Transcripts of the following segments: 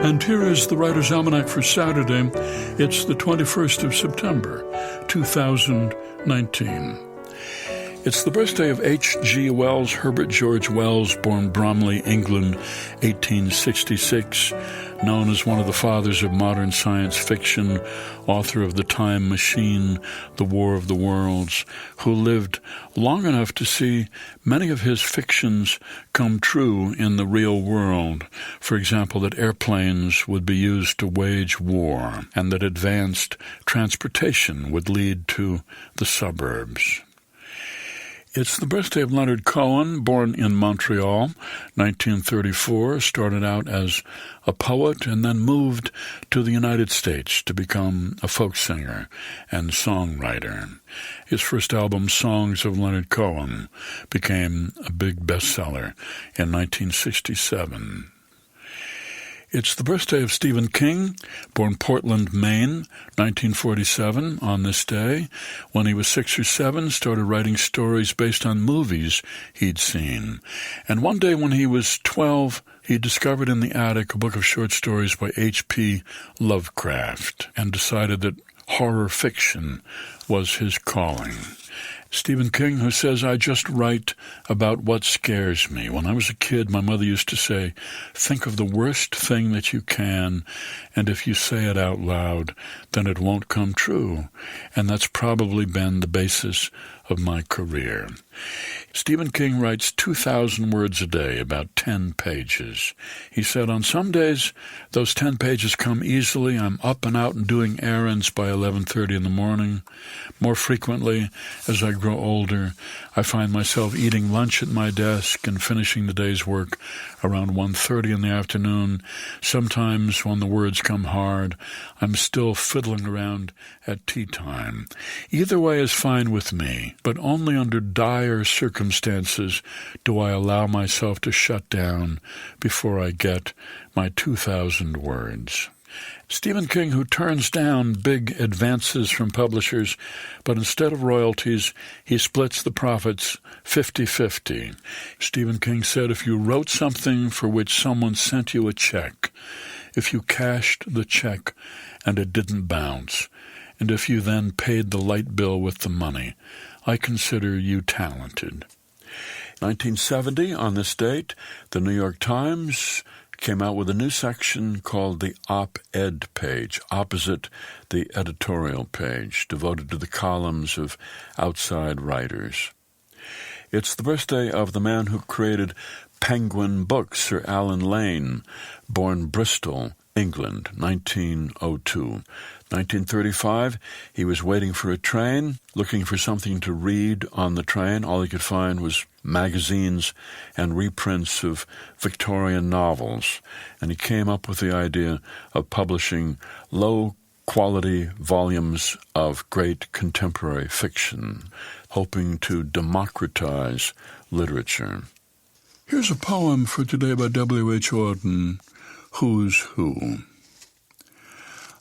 And here is the Writer's Almanac for Saturday. It's the 21st of September, 2019. It's the birthday of H.G. Wells, Herbert George Wells, born Bromley, England, 1866, known as one of the fathers of modern science fiction, author of The Time Machine, The War of the Worlds, who lived long enough to see many of his fictions come true in the real world. For example, that airplanes would be used to wage war, and that advanced transportation would lead to the suburbs. It's the birthday of Leonard Cohen, born in Montreal, 1934, started out as a poet and then moved to the United States to become a folk singer and songwriter. His first album, Songs of Leonard Cohen, became a big bestseller in 1967. It's the birthday of Stephen King, born Portland, Maine, 1947. On this day, when he was 6 or 7, started writing stories based on movies he'd seen. And one day when he was 12, he discovered in the attic a book of short stories by H.P. Lovecraft and decided that horror fiction was his calling. Stephen King, who says, "I just write about what scares me. When I was a kid, my mother used to say, think of the worst thing that you can, and if you say it out loud, then it won't come true." And that's probably been the basis of my career. Stephen King writes 2,000 words a day, about 10 pages. He said, on some days, those 10 pages come easily. I'm up and out and doing errands by 11:30 in the morning. More frequently, as I grow older, I find myself eating lunch at my desk and finishing the day's work around 1:30 in the afternoon. Sometimes, when the words come hard, I'm still fiddling around at tea time. Either way is fine with me, but only under dire circumstances do I allow myself to shut down before I get my 2,000 words. Stephen King, who turns down big advances from publishers, but instead of royalties, he splits the profits 50-50. Stephen King said, if you wrote something for which someone sent you a check, if you cashed the check and it didn't bounce, and if you then paid the light bill with the money, I consider you talented. 1970, on this date, the New York Times came out with a new section called the op-ed page, opposite the editorial page, devoted to the columns of outside writers. It's the birthday of the man who created Penguin Books, Sir Alan Lane, born Bristol, England, 1902. 1935, he was waiting for a train, looking for something to read on the train. All he could find was magazines and reprints of Victorian novels, and he came up with the idea of publishing low-quality volumes of great contemporary fiction, hoping to democratize literature. Here's a poem for today by W.H. Auden, Who's Who.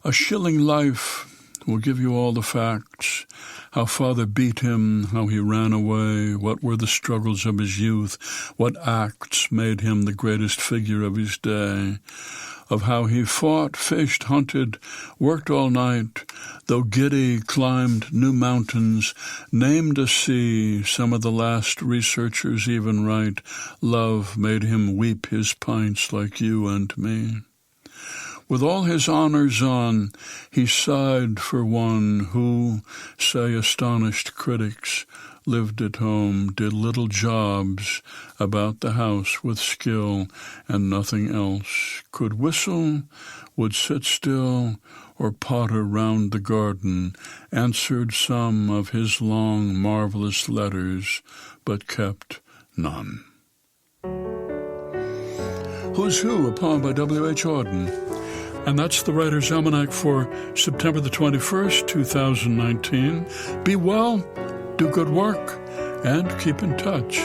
A shilling life will give you all the facts, how father beat him, how he ran away, what were the struggles of his youth, what acts made him the greatest figure of his day, of how he fought, fished, hunted, worked all night, though giddy, climbed new mountains, named a sea, some of the last researchers even write, love made him weep his pints like you and me. With all his honors on, he sighed for one who, say astonished critics, lived at home, did little jobs about the house with skill and nothing else, could whistle, would sit still, or potter round the garden, answered some of his long, marvelous letters, but kept none. Who's Who, a poem by W.H. Auden. And that's the Writer's Almanac for September the 21st, 2019. Be well, do good work, and keep in touch.